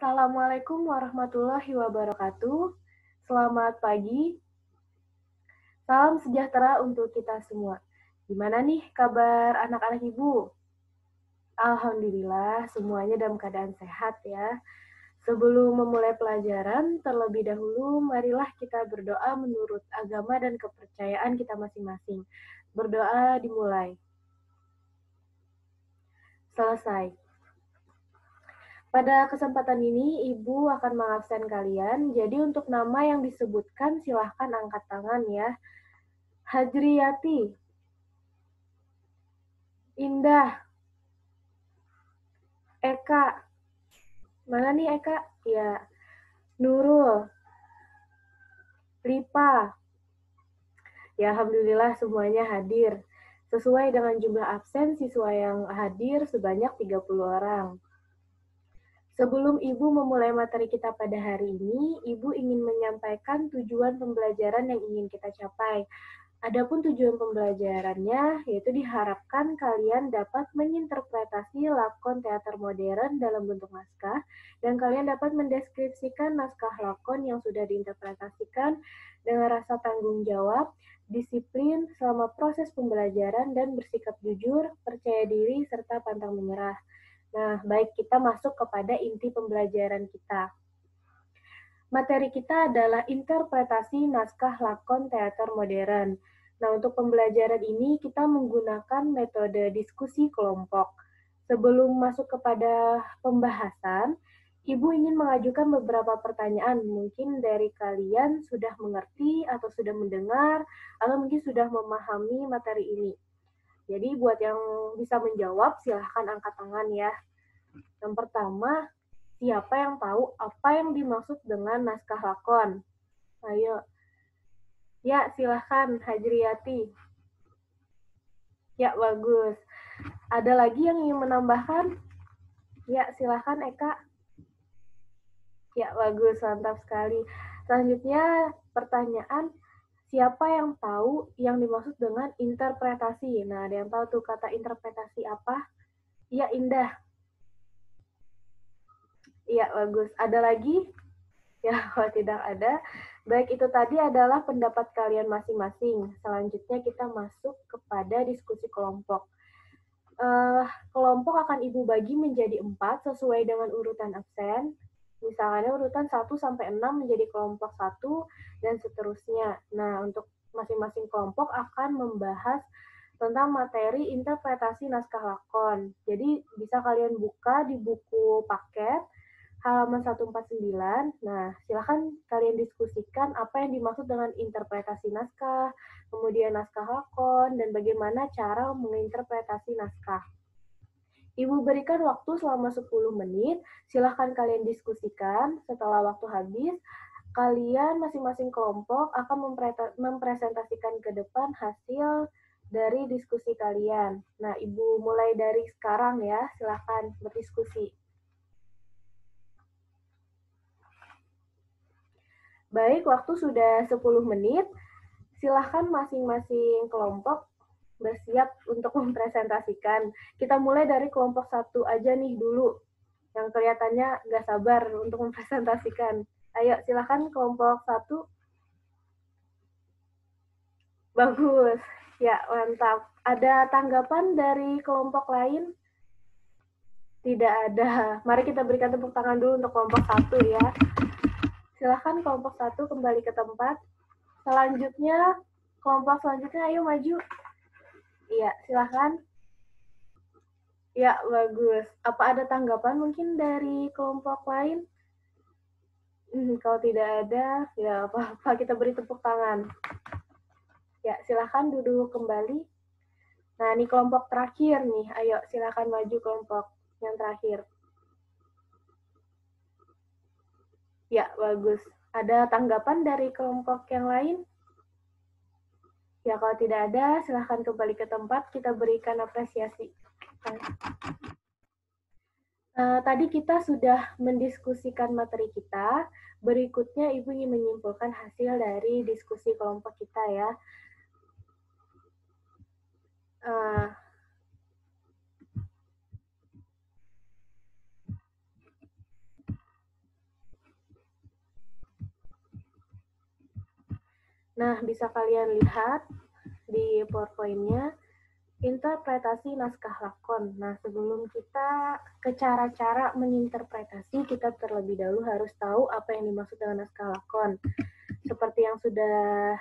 Assalamualaikum warahmatullahi wabarakatuh. Selamat pagi, salam sejahtera untuk kita semua. Gimana nih kabar anak-anak ibu? Alhamdulillah semuanya dalam keadaan sehat ya. Sebelum memulai pelajaran, terlebih dahulu marilah kita berdoa menurut agama dan kepercayaan kita masing-masing. Berdoa dimulai. Selesai. Pada kesempatan ini, Ibu akan mengabsen kalian. Jadi untuk nama yang disebutkan silahkan angkat tangan ya. Hajriyati, Indah, Eka. Mana nih Eka? Ya, Nurul, Lipa. Ya, Alhamdulillah semuanya hadir. Sesuai dengan jumlah absen, siswa yang hadir sebanyak 30 orang. Sebelum Ibu memulai materi kita pada hari ini, Ibu ingin menyampaikan tujuan pembelajaran yang ingin kita capai. Adapun tujuan pembelajarannya, yaitu diharapkan kalian dapat menginterpretasi lakon teater modern dalam bentuk naskah, dan kalian dapat mendeskripsikan naskah lakon yang sudah diinterpretasikan dengan rasa tanggung jawab, disiplin selama proses pembelajaran, dan bersikap jujur, percaya diri, serta pantang menyerah. Nah, baik kita masuk kepada inti pembelajaran kita. Materi kita adalah interpretasi naskah lakon teater modern. Nah, untuk pembelajaran ini kita menggunakan metode diskusi kelompok. Sebelum masuk kepada pembahasan, Ibu ingin mengajukan beberapa pertanyaan. Mungkin dari kalian sudah mengerti atau sudah mendengar, atau mungkin sudah memahami materi ini. Jadi buat yang bisa menjawab, silahkan angkat tangan ya. Yang pertama, siapa yang tahu apa yang dimaksud dengan naskah lakon? Ayo. Ya, silahkan Hajriyati. Ya, bagus. Ada lagi yang ingin menambahkan? Ya, silahkan Eka. Ya, bagus. Mantap sekali. Selanjutnya, pertanyaan, siapa yang tahu yang dimaksud dengan interpretasi? Nah, ada yang tahu tuh kata interpretasi apa? Ya, Indah. Ya, bagus. Ada lagi? Ya, kalau tidak ada, baik itu tadi adalah pendapat kalian masing-masing. Selanjutnya kita masuk kepada diskusi kelompok. Kelompok akan Ibu bagi menjadi 4 sesuai dengan urutan absen. Misalnya urutan 1 sampai 6 menjadi kelompok 1 dan seterusnya. Nah, untuk masing-masing kelompok akan membahas tentang materi interpretasi naskah lakon. Jadi bisa kalian buka di buku paket halaman 149. Nah, silakan kalian diskusikan apa yang dimaksud dengan interpretasi naskah, kemudian naskah lakon, dan bagaimana cara menginterpretasi naskah. Ibu berikan waktu selama 10 menit, silakan kalian diskusikan. Setelah waktu habis, kalian masing-masing kelompok akan mempresentasikan ke depan hasil dari diskusi kalian. Nah, Ibu mulai dari sekarang ya, silakan berdiskusi. Baik, waktu sudah 10 menit. Silahkan masing-masing kelompok bersiap untuk mempresentasikan. Kita mulai dari kelompok 1 aja nih dulu, yang kelihatannya nggak sabar untuk mempresentasikan. Ayo, silahkan kelompok 1. Bagus. Ya, mantap. Ada tanggapan dari kelompok lain? Tidak ada. Mari kita berikan tepuk tangan dulu untuk kelompok 1 ya. Silahkan kelompok 1 kembali ke tempat. Selanjutnya, kelompok selanjutnya ayo maju. Iya, silahkan. Ya, bagus. Apa ada tanggapan mungkin dari kelompok lain? Kalau tidak ada, ya apa-apa, kita beri tepuk tangan. Ya, silahkan duduk kembali. Nah, ini kelompok terakhir nih. Ayo, silahkan maju kelompok yang terakhir. Ya, bagus. Ada tanggapan dari kelompok yang lain? Ya, kalau tidak ada, silahkan kembali ke tempat, kita berikan apresiasi. Tadi kita sudah mendiskusikan materi kita, berikutnya Ibu ingin menyimpulkan hasil dari diskusi kelompok kita ya. Nah, bisa kalian lihat di PowerPoint-nya, interpretasi naskah lakon. Nah, sebelum kita ke cara-cara menginterpretasi, kita terlebih dahulu harus tahu apa yang dimaksud dengan naskah lakon. Seperti yang sudah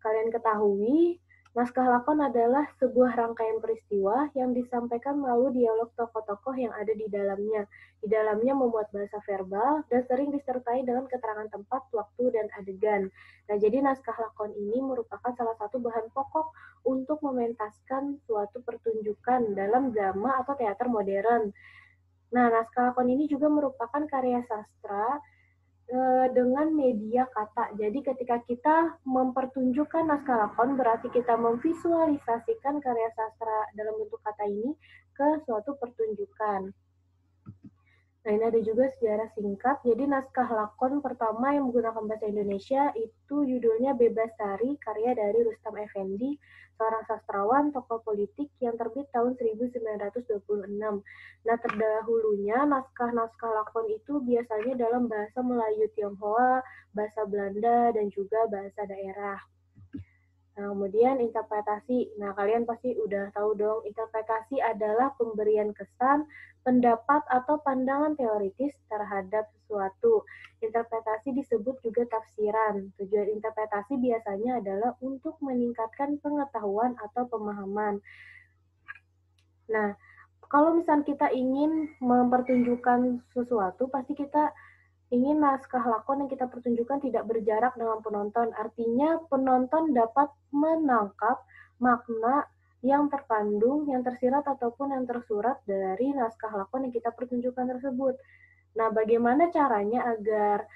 kalian ketahui, naskah lakon adalah sebuah rangkaian peristiwa yang disampaikan melalui dialog tokoh-tokoh yang ada di dalamnya. Di dalamnya memuat bahasa verbal dan sering disertai dengan keterangan tempat, waktu, dan adegan. Nah, jadi naskah lakon ini merupakan salah satu bahan pokok untuk mementaskan suatu pertunjukan dalam drama atau teater modern. Nah, naskah lakon ini juga merupakan karya sastra dengan media kata. Jadi ketika kita mempertunjukkan naskah lakon, berarti kita memvisualisasikan karya sastra dalam bentuk kata ini ke suatu pertunjukan. Nah, ini ada juga sejarah singkat. Jadi naskah lakon pertama yang menggunakan bahasa Indonesia itu judulnya Bebasari, karya dari Rustam Effendi, seorang sastrawan, tokoh politik yang terbit tahun 1926. Nah, terdahulunya naskah-naskah lakon itu biasanya dalam bahasa Melayu Tionghoa, bahasa Belanda, dan juga bahasa daerah. Nah, kemudian interpretasi. Nah, kalian pasti udah tahu dong, interpretasi adalah pemberian kesan, pendapat, atau pandangan teoritis terhadap sesuatu. Interpretasi disebut juga tafsiran. Tujuan interpretasi biasanya adalah untuk meningkatkan pengetahuan atau pemahaman. Nah, kalau misalnya kita ingin mempertunjukkan sesuatu, pasti kita ingin naskah lakon yang kita pertunjukkan tidak berjarak dengan penonton. Artinya penonton dapat menangkap makna yang terkandung, yang tersirat ataupun yang tersurat dari naskah lakon yang kita pertunjukkan tersebut. Nah, bagaimana caranya agar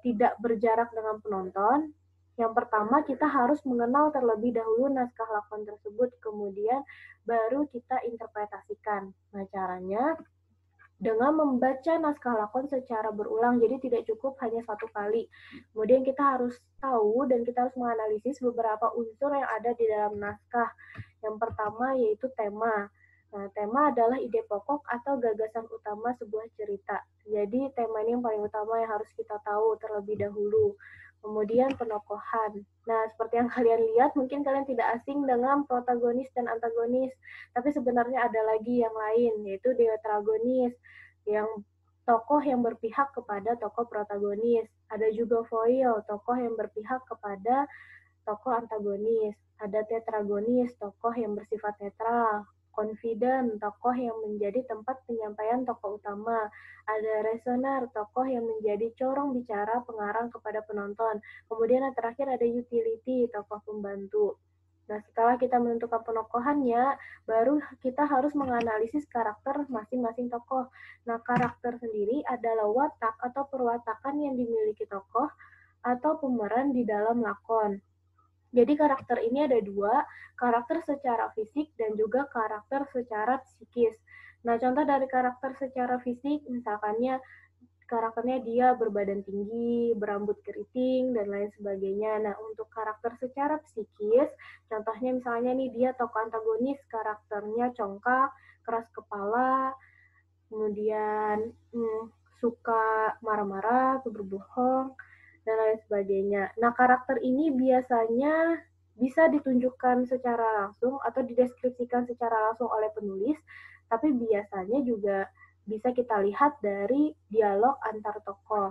tidak berjarak dengan penonton? Yang pertama, kita harus mengenal terlebih dahulu naskah lakon tersebut, kemudian baru kita interpretasikan. Nah, caranya dengan membaca naskah lakon secara berulang, jadi tidak cukup hanya satu kali. Kemudian kita harus tahu dan kita harus menganalisis beberapa unsur yang ada di dalam naskah. Yang pertama yaitu tema. Nah, tema adalah ide pokok atau gagasan utama sebuah cerita. Jadi tema ini yang paling utama yang harus kita tahu terlebih dahulu. Kemudian penokohan. Nah, seperti yang kalian lihat, mungkin kalian tidak asing dengan protagonis dan antagonis, tapi sebenarnya ada lagi yang lain, yaitu deotragonis, yang tokoh yang berpihak kepada tokoh protagonis. Ada juga foil, tokoh yang berpihak kepada tokoh antagonis. Ada tetragonis, tokoh yang bersifat netral. Confident, tokoh yang menjadi tempat penyampaian tokoh utama. Ada resonar, tokoh yang menjadi corong bicara pengarang kepada penonton. Kemudian yang terakhir ada utility, tokoh pembantu. Nah, setelah kita menentukan penokohannya, baru kita harus menganalisis karakter masing-masing tokoh. Nah, karakter sendiri adalah watak atau perwatakan yang dimiliki tokoh atau pemeran di dalam lakon. Jadi karakter ini ada dua, karakter secara fisik dan juga karakter secara psikis. Nah, contoh dari karakter secara fisik, misalkannya karakternya dia berbadan tinggi, berambut keriting, dan lain sebagainya. Nah, untuk karakter secara psikis, contohnya misalnya nih dia tokoh antagonis, karakternya congkak, keras kepala, kemudian suka marah-marah, berbohong, dan lain sebagainya. Nah, karakter ini biasanya bisa ditunjukkan secara langsung atau dideskripsikan secara langsung oleh penulis, tapi biasanya juga bisa kita lihat dari dialog antar tokoh.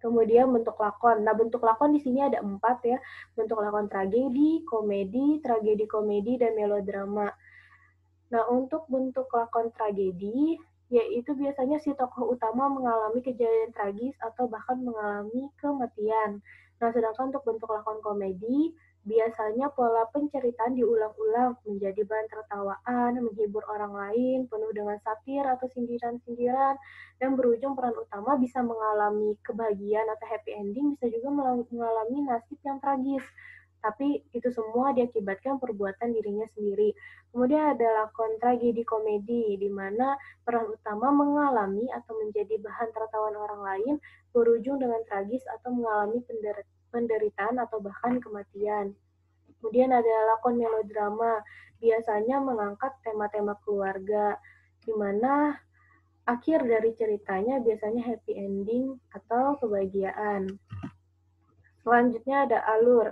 Kemudian bentuk lakon. Nah, bentuk lakon di sini ada 4 ya. Bentuk lakon tragedi, komedi, dan melodrama. Nah, untuk bentuk lakon tragedi, yaitu biasanya si tokoh utama mengalami kejadian tragis atau bahkan mengalami kematian. Nah, sedangkan untuk bentuk lakon komedi, biasanya pola penceritaan diulang-ulang menjadi bahan tertawaan, menghibur orang lain, penuh dengan satir atau sindiran-sindiran, dan berujung peran utama bisa mengalami kebahagiaan atau happy ending, bisa juga mengalami nasib yang tragis. Tapi itu semua diakibatkan perbuatan dirinya sendiri. Kemudian ada lakon tragedi komedi, di mana peran utama mengalami atau menjadi bahan tertawaan orang lain, berujung dengan tragis atau mengalami penderitaan atau bahkan kematian. Kemudian ada lakon melodrama, biasanya mengangkat tema-tema keluarga, di mana akhir dari ceritanya biasanya happy ending atau kebahagiaan. Selanjutnya ada alur.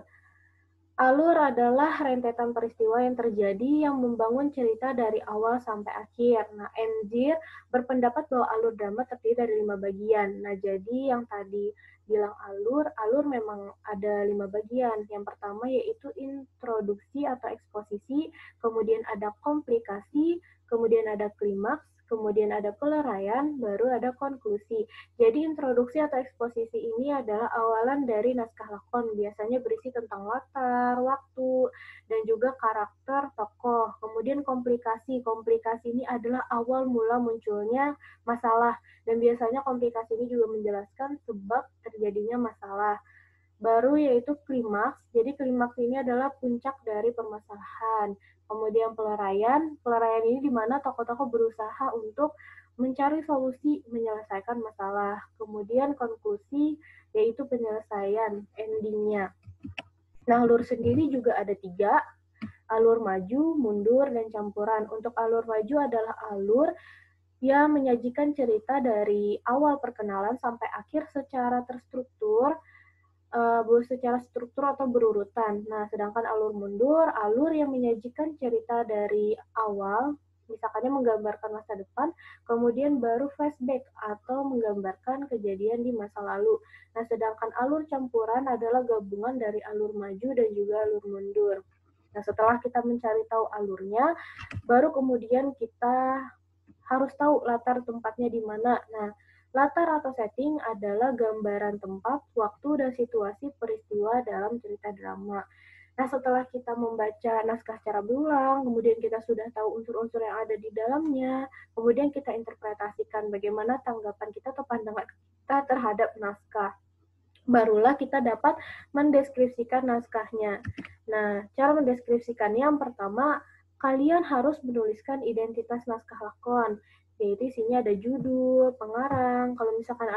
Alur adalah rentetan peristiwa yang terjadi yang membangun cerita dari awal sampai akhir. Nah, Enzir berpendapat bahwa alur drama terdiri dari 5 bagian. Nah, jadi yang tadi bilang alur memang ada 5 bagian. Yang pertama yaitu introduksi atau eksposisi, kemudian ada komplikasi, kemudian ada klimaks, kemudian ada peleraian, baru ada konklusi. Jadi introduksi atau eksposisi ini adalah awalan dari naskah lakon, biasanya berisi tentang latar, waktu, dan juga karakter tokoh. Kemudian komplikasi. Komplikasi ini adalah awal mula munculnya masalah, dan biasanya komplikasi ini juga menjelaskan sebab terjadinya masalah. Baru yaitu klimaks. Jadi klimaks ini adalah puncak dari permasalahan. Kemudian peleraian. Peleraian ini di mana tokoh-tokoh berusaha untuk mencari solusi menyelesaikan masalah. Kemudian konklusi yaitu penyelesaian, endingnya. Nah, alur sendiri juga ada 3, alur maju, mundur, dan campuran. Untuk alur maju adalah alur yang menyajikan cerita dari awal perkenalan sampai akhir secara terstruktur, secara struktur atau berurutan. Nah, sedangkan alur mundur, alur yang menyajikan cerita dari awal, misalkannya menggambarkan masa depan, kemudian baru flashback atau menggambarkan kejadian di masa lalu. Nah, sedangkan alur campuran adalah gabungan dari alur maju dan juga alur mundur. Nah, setelah kita mencari tahu alurnya, baru kemudian kita harus tahu latar tempatnya di mana. Nah, latar atau setting adalah gambaran tempat, waktu, dan situasi peristiwa dalam cerita drama. Nah, setelah kita membaca naskah secara berulang, kemudian kita sudah tahu unsur-unsur yang ada di dalamnya, kemudian kita interpretasikan bagaimana tanggapan kita atau pandangan kita terhadap naskah. Barulah kita dapat mendeskripsikan naskahnya. Nah, cara mendeskripsikannya yang pertama, kalian harus menuliskan identitas naskah lakon. Yaitu isinya ada judul, pengarang. Kalau misalkan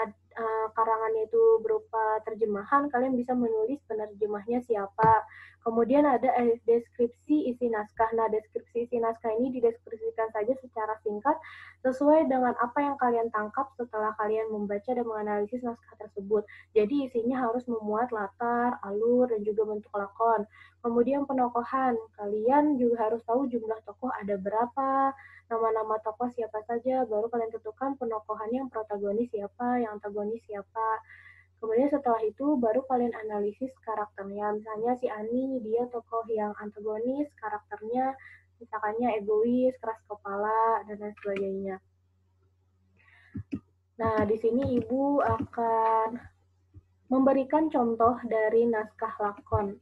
karangannya itu berupa terjemahan, kalian bisa menulis penerjemahnya siapa. Kemudian ada deskripsi isi naskah. Nah, deskripsi isi naskah ini dideskripsikan saja secara singkat sesuai dengan apa yang kalian tangkap setelah kalian membaca dan menganalisis naskah tersebut. Jadi isinya harus memuat latar, alur, dan juga bentuk lakon. Kemudian penokohan. Kalian juga harus tahu jumlah tokoh ada berapa, nama-nama tokoh siapa saja, baru kalian tentukan penokohannya, yang protagonis siapa, yang antagonis siapa. Kemudian setelah itu baru kalian analisis karakternya. Misalnya si Ani, dia tokoh yang antagonis, karakternya misalkannya egois, keras kepala, dan lain sebagainya. Nah, di sini Ibu akan memberikan contoh dari naskah lakon.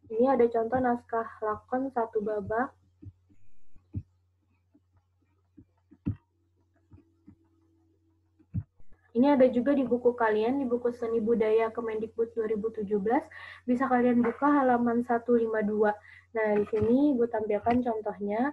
Ini ada contoh naskah lakon 1 babak. Ini ada juga di buku kalian, di buku Seni Budaya Kemendikbud 2017. Bisa kalian buka halaman 152. Nah, di sini Ibu tampilkan contohnya.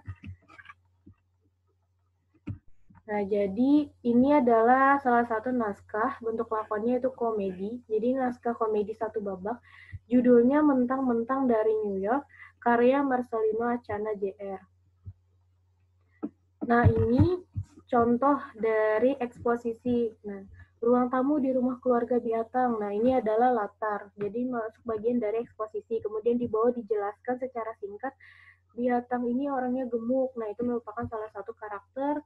Nah, jadi ini adalah salah satu naskah, bentuk lakonnya itu komedi. Jadi naskah komedi 1 babak, judulnya Mentang-Mentang dari New York, karya Marcelino Acana Jr. Nah, ini contoh dari eksposisi. Nah, ruang tamu di rumah keluarga Biatang. Nah, ini adalah latar. Jadi masuk bagian dari eksposisi. Kemudian di bawah dijelaskan secara singkat, Biatang ini orangnya gemuk. Nah, itu merupakan salah satu karakter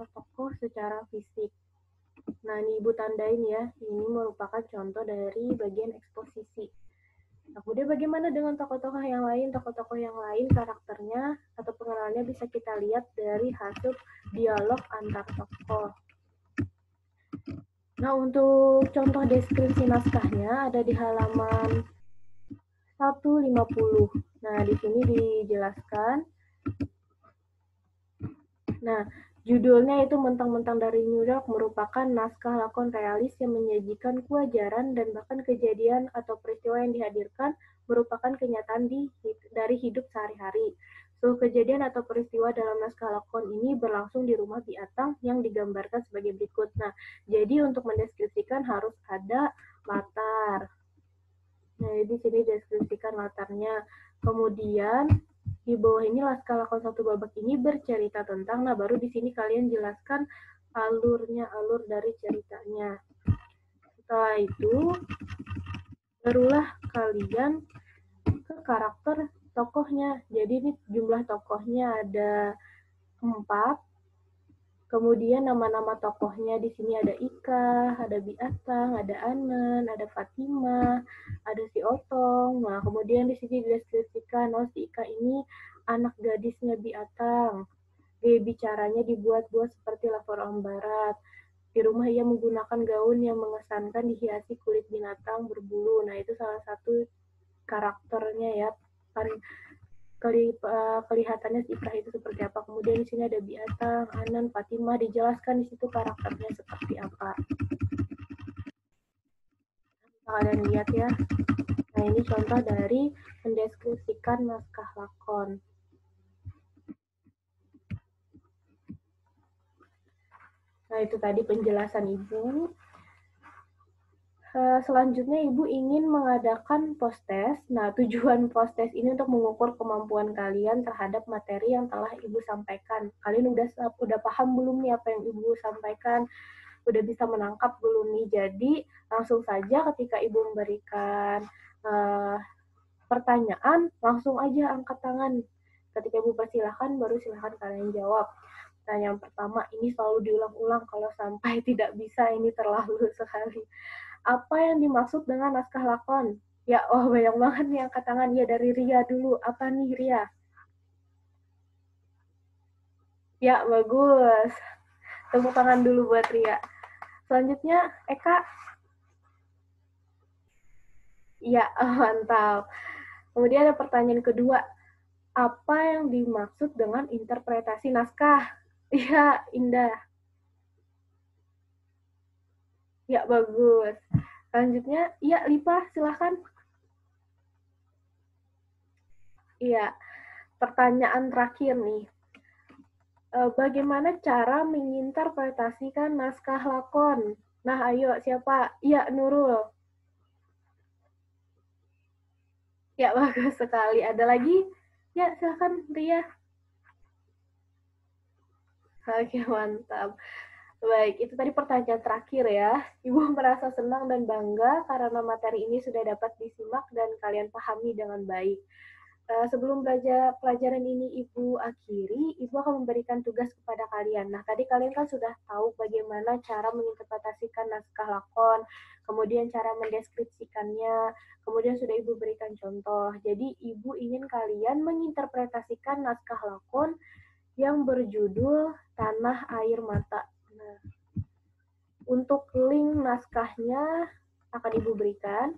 tokoh secara fisik. Nah, ini Ibu tandain ya. Ini merupakan contoh dari bagian eksposisi. Nah, kemudian bagaimana dengan tokoh-tokoh yang lain? Tokoh-tokoh yang lain karakternya atau pengenalannya bisa kita lihat dari hasil dialog antar tokoh. Nah, untuk contoh deskripsi naskahnya ada di halaman 150. Nah, di sini dijelaskan. Nah, judulnya itu Mentang-Mentang dari New York merupakan naskah lakon realis yang menyajikan kewajaran dan bahkan kejadian atau peristiwa yang dihadirkan merupakan kenyataan dari hidup sehari-hari. Seluruh kejadian atau peristiwa dalam naskah lakon ini berlangsung di rumah Biatang yang digambarkan sebagai berikut. Nah, jadi untuk mendeskripsikan harus ada latar. Nah, di sini deskripsikan latarnya. Kemudian di bawah ini naskah lakon 1 babak ini bercerita tentang, nah baru di sini kalian jelaskan alurnya, alur dari ceritanya. Setelah itu, barulah kalian ke karakter tokohnya. Jadi ini jumlah tokohnya ada 4. Kemudian nama-nama tokohnya di sini ada Ika, ada Biatang, ada Anan, ada Fatima, ada si Otong. Nah, kemudian di sini dideskripsikan, oh si Ika ini anak gadisnya Biatang. Gaya bicaranya dibuat-buat seperti lapor orang barat. Di rumah ia menggunakan gaun yang mengesankan dihiasi kulit binatang berbulu. Nah, itu salah satu karakternya ya. Kelihatannya si Ikrah itu seperti apa. Kemudian di sini ada Biatang, Anan, Fatimah, dijelaskan di situ karakternya seperti apa. Kalian lihat ya. Nah, ini contoh dari mendeskripsikan naskah lakon. Nah, itu tadi penjelasan Ibu. Selanjutnya Ibu ingin mengadakan post-test. Nah, tujuan post-test ini untuk mengukur kemampuan kalian terhadap materi yang telah Ibu sampaikan. Kalian udah paham belum nih apa yang Ibu sampaikan? Udah bisa menangkap belum nih? Jadi, langsung saja ketika Ibu memberikan pertanyaan, langsung aja angkat tangan. Ketika Ibu persilahkan, baru silahkan kalian jawab. Nah, yang pertama, ini selalu diulang-ulang kalau sampai tidak bisa, ini terlalu sekali. Apa yang dimaksud dengan naskah lakon? Ya, oh banyak banget nih angkat tangan. Ya, dari Ria dulu. Apa nih, Ria? Ya, bagus. Tepuk tangan dulu buat Ria. Selanjutnya, Eka. Ya, mantap. Kemudian ada pertanyaan kedua. Apa yang dimaksud dengan interpretasi naskah? Ya, Indah. Ya, bagus. Selanjutnya, ya, Lipa, silahkan. Iya, pertanyaan terakhir nih. Bagaimana cara menginterpretasikan naskah lakon? Nah, ayo, siapa? Ya, Nurul. Ya, bagus sekali. Ada lagi? Ya, silahkan, Ria. Oke, mantap. Baik, itu tadi pertanyaan terakhir ya. Ibu merasa senang dan bangga karena materi ini sudah dapat disimak dan kalian pahami dengan baik. Sebelum belajar pelajaran ini Ibu akhiri, Ibu akan memberikan tugas kepada kalian. Nah, tadi kalian kan sudah tahu bagaimana cara menginterpretasikan naskah lakon, kemudian cara mendeskripsikannya, kemudian sudah Ibu berikan contoh. Jadi, Ibu ingin kalian menginterpretasikan naskah lakon yang berjudul Tanah Air Mata. Nah, untuk link naskahnya akan Ibu berikan.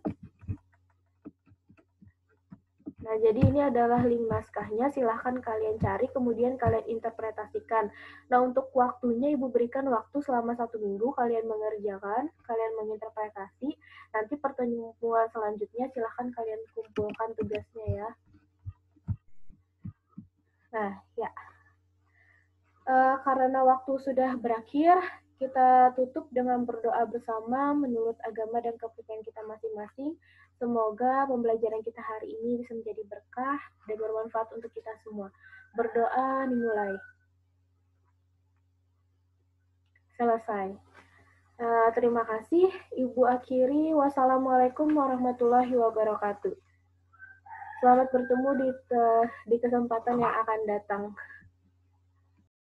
Nah, jadi ini adalah link naskahnya, silahkan kalian cari, kemudian kalian interpretasikan. Nah, untuk waktunya Ibu berikan waktu selama 1 minggu, kalian mengerjakan, kalian menginterpretasi, nanti pertemuan selanjutnya silahkan kalian kumpulkan tugasnya ya. Nah, ya. Karena waktu sudah berakhir, kita tutup dengan berdoa bersama menurut agama dan kepercayaan kita masing-masing. Semoga pembelajaran kita hari ini bisa menjadi berkah dan bermanfaat untuk kita semua. Berdoa dimulai. Selesai. Terima kasih. Ibu akhiri. Wassalamualaikum warahmatullahi wabarakatuh. Selamat bertemu di kesempatan yang akan datang.